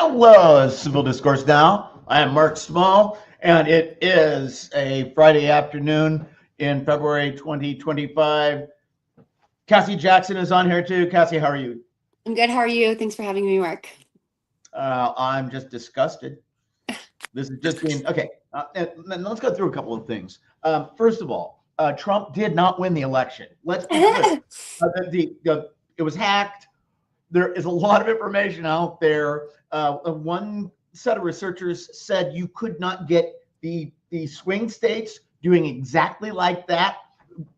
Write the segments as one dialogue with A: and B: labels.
A: Hello, Civil Discourse Now. I am Mark Small, and it is a Friday afternoon in February 2025. Cassie Jackson is on here too. Cassie, how are you?
B: I'm good. How are you? Thanks for having me, Mark.
A: I'm just disgusted. This is just being okay. And let's go through a couple of things. First of all, Trump did not win the election. Let's be clear. It was hacked. There is a lot of information out there. One set of researchers said you could not get the swing states doing exactly like that.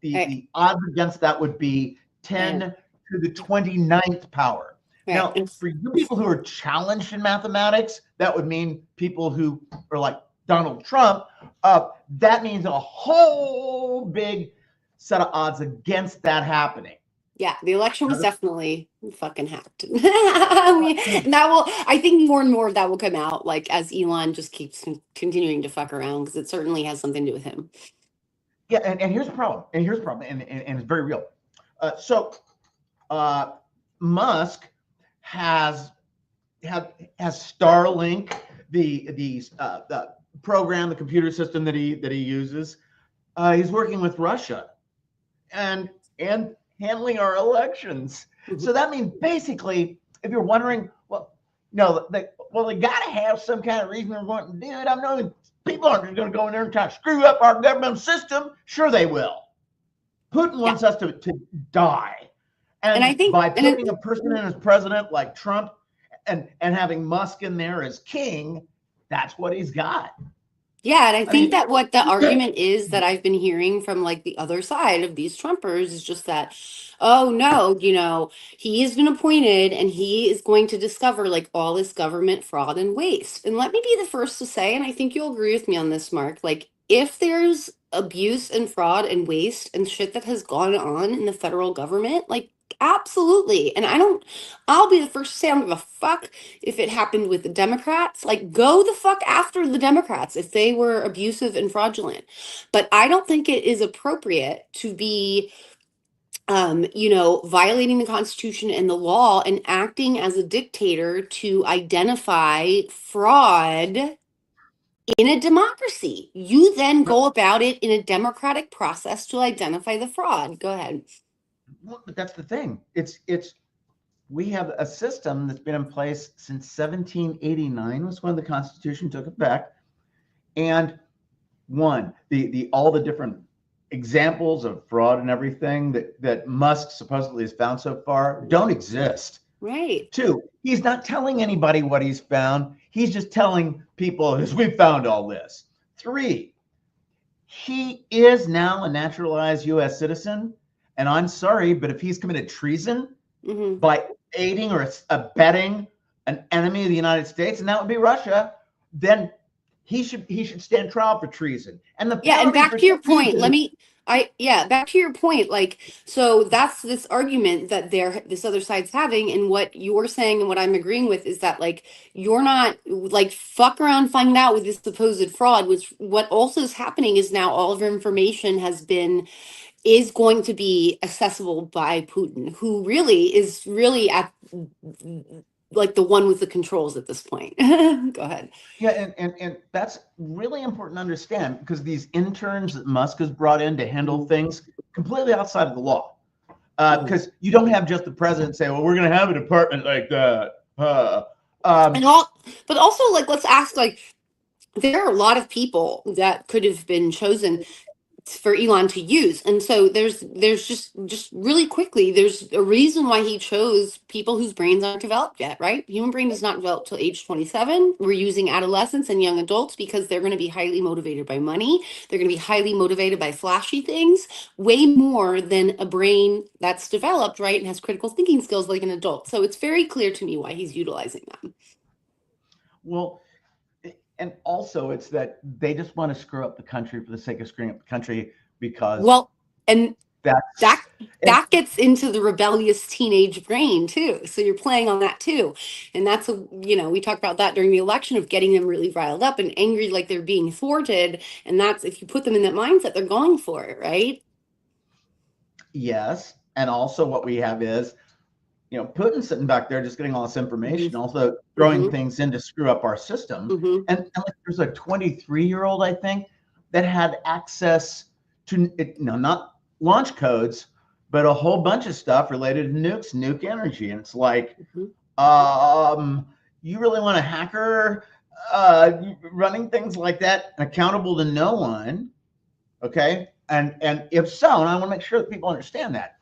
A: The odds against that would be 10 to the 29th power. Right. Now, for you people who are challenged in mathematics, that would mean people who are like Donald Trump. That means a whole big set of odds against that happening.
B: Yeah, the election was definitely fucking hacked. I think more and more of that will come out, like as Elon just keeps continuing to fuck around, because it certainly has something to do with him.
A: Yeah, and here's the problem, and it's very real. Musk has Starlink, the program, the computer system that he uses. He's working with Russia, and handling our elections. Mm-hmm. So that means basically, if you're wondering, they got to have some kind of reason they're going to do it. I'm knowing people aren't just going to go in there and try to screw up our government system. Sure, they will. Putin wants us to die. And I think by putting a person in as president like Trump and having Musk in there as king, that's what he's got.
B: Yeah, and I think that what the argument is that I've been hearing from like the other side of these Trumpers is just that, oh no, he has been appointed and he is going to discover like all this government fraud and waste. And let me be the first to say, and I think you'll agree with me on this, Mark, like if there's abuse and fraud and waste and shit that has gone on in the federal government, like absolutely. And I'll be the first to say I don't give a fuck if it happened with the Democrats. Like, go the fuck after the Democrats if they were abusive and fraudulent. But I don't think it is appropriate to be violating the Constitution and the law and acting as a dictator to identify fraud in a democracy. You then go about it in a democratic process to identify the fraud. Go ahead.
A: Well, but that's the thing. We have a system that's been in place since 1789 was when the Constitution took effect. And one, all the different examples of fraud and everything that Musk supposedly has found so far don't exist.
B: Right.
A: Two, he's not telling anybody what he's found. He's just telling people, we found all this. Three, he is now a naturalized U.S. citizen. And I'm sorry, but if he's committed treason by aiding or abetting an enemy of the United States, and that would be Russia, then he should stand trial for treason. And
B: back to your point, back to your point, like, so that's this argument that this other side's having, and what you're saying and what I'm agreeing with is that, like, you're not, like, fuck around, find out with this supposed fraud, which what also is happening is now all of your information is going to be accessible by Putin, who is really at like the one with the controls at this point. Go ahead.
A: Yeah, and that's really important to understand, because these interns that Musk has brought in to handle things completely outside of the law. Because you don't have just the president say, well, we're going to have a department like that.
B: But also, like, let's ask, like, there are a lot of people that could have been chosen for Elon to use. And so there's just really quickly, there's a reason why he chose people whose brains aren't developed yet, right? Human brain does not develop till age 27. We're using adolescents and young adults because they're going to be highly motivated by money. They're going to be highly motivated by flashy things, way more than a brain that's developed, right, and has critical thinking skills like an adult. So it's very clear to me why he's utilizing them.
A: Well, and also it's that they just want to screw up the country for the sake of screwing up the country, because
B: that gets into the rebellious teenage brain too. So you're playing on that too. And that's we talked about that during the election, of getting them really riled up and angry, like they're being thwarted. And that's, if you put them in that mindset, they're going for it, right?
A: Yes. And also what we have is, Putin's sitting back there just getting all this information,
B: Mm-hmm.
A: also throwing things in to screw up our system.
B: Mm-hmm.
A: And like, there's a 23-year-old, I think, that had access to not launch codes, but a whole bunch of stuff related to nukes, nuke energy. And it's like, you really want a hacker running things like that, accountable to no one? Okay, and if so, and I want to make sure that people understand that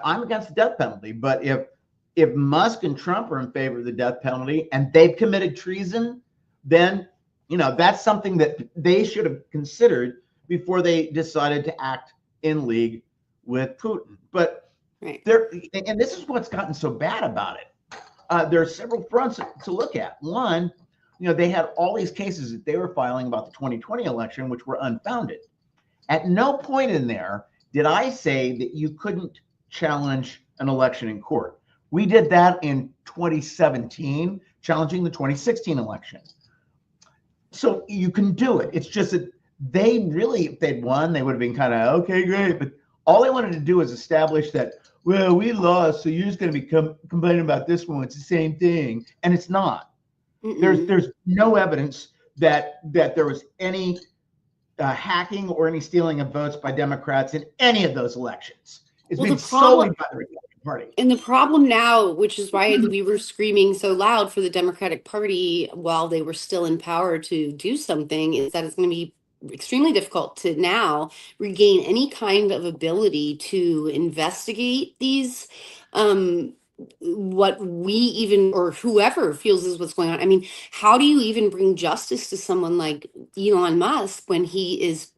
A: I'm against the death penalty, but if Musk and Trump are in favor of the death penalty and they've committed treason, then that's something that they should have considered before they decided to act in league with Putin. But there, and this is what's gotten so bad about it. There are several fronts to look at. One, they had all these cases that they were filing about the 2020 election, which were unfounded. At no point in there did I say that you couldn't challenge an election in court. We did that in 2017, challenging the 2016 election. So you can do it. It's just that they really, if they'd won, they would have been kind of, okay, great. But all they wanted to do was establish that, well, we lost, so you're just going to be complaining about this one. It's the same thing. And it's not. There's no evidence that there was any hacking or any stealing of votes by Democrats in any of those elections. It's been solely by the Republican Party.
B: And the problem now, which is why we were screaming so loud for the Democratic Party while they were still in power to do something, is that it's going to be extremely difficult to now regain any kind of ability to investigate these what we even, or whoever feels is what's going on. I mean, how do you even bring justice to someone like Elon Musk when he is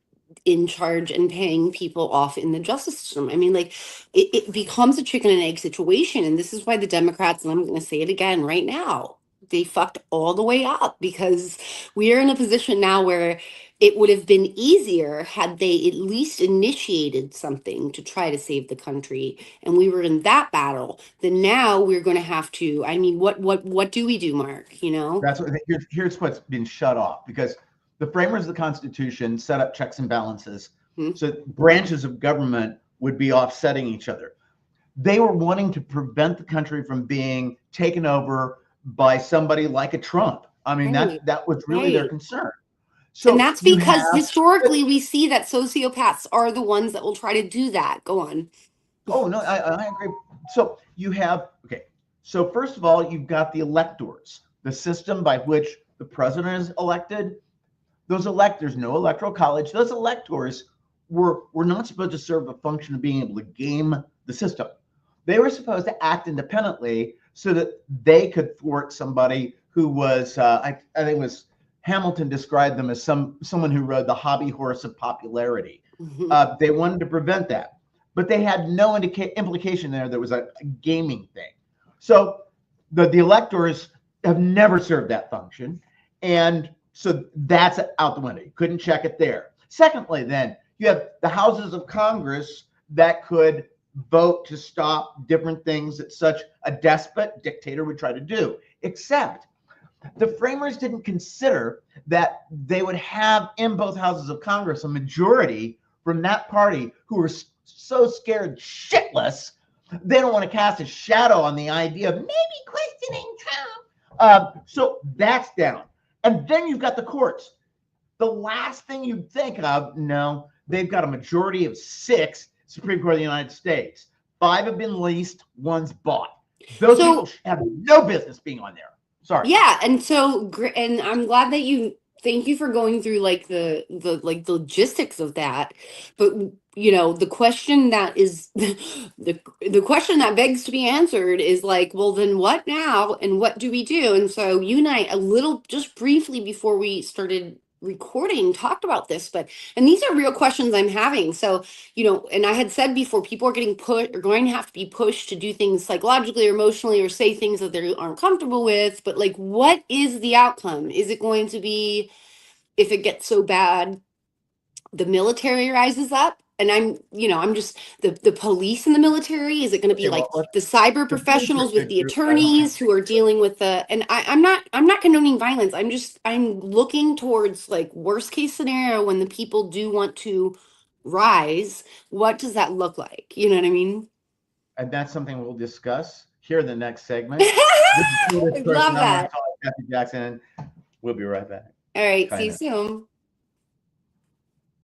B: in charge and paying people off in the justice system? I mean, like, it becomes a chicken and egg situation. And this is why the Democrats, and I'm going to say it again right now, they fucked all the way up, because we are in a position now where it would have been easier had they at least initiated something to try to save the country, and we were in that battle. Then now we're going to have to, I mean, what do we do, Mark?
A: That's what, here's what's been shut off, because the framers of the Constitution set up checks and balances, so branches of government would be offsetting each other. They were wanting to prevent the country from being taken over by somebody like a Trump. I mean, that was really their concern. So,
B: and that's because historically we see that sociopaths are the ones that will try to do that. Go on.
A: Oh, no, I agree. So you have, so first of all, you've got the electors, the system by which the president is elected. Those electors, no electoral college, those electors were not supposed to serve the function of being able to game the system. They were supposed to act independently so that they could thwart somebody who was, I think it was Hamilton described them as someone who rode the hobby horse of popularity. They wanted to prevent that, but they had no implication there that was a gaming thing. So the electors have never served that function, and so that's out the window. You couldn't check it there. Secondly, then you have the houses of Congress that could vote to stop different things that such a dictator would try to do, except the framers didn't consider that they would have in both houses of Congress a majority from that party who were so scared shitless they don't want to cast a shadow on the idea of maybe questioning Trump. So that's down. And then you've got the courts. The last thing you'd think of, no, they've got a majority of 6 Supreme Court of the United States. 5 have been leased, 1's bought. Those people have no business being on there. Sorry.
B: Yeah, and so, and I'm glad that thank you for going through like the logistics of that. But the question that is the question that begs to be answered is like, well, then what now, and what do we do? And so you and I, just briefly before we started recording, talked about this, and these are real questions I'm having. So, and I had said before, people are going to have to be pushed to do things psychologically or emotionally, or say things that they aren't comfortable with. But like, what is the outcome? Is it going to be, if it gets so bad, the military rises up? And I'm just the police and the military. Is it going to be like the cyber professionals with the attorneys who are dealing with and I'm not condoning violence. I'm looking towards like worst case scenario when the people do want to rise. What does that look like? You know what I mean?
A: And that's something we'll discuss here in the next segment. This is
B: I love that.
A: Cassie Jackson. We'll be right back.
B: All right. See you soon.